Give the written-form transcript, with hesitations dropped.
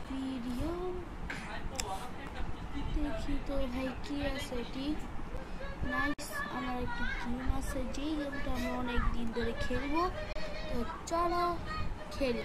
video দেখি তো ভাই কি আছে এটি নাইস আমার একটি গেম আছে যেই গেমটা আমরা অনেক দিন ধরে খেলবো তো চলো খেলি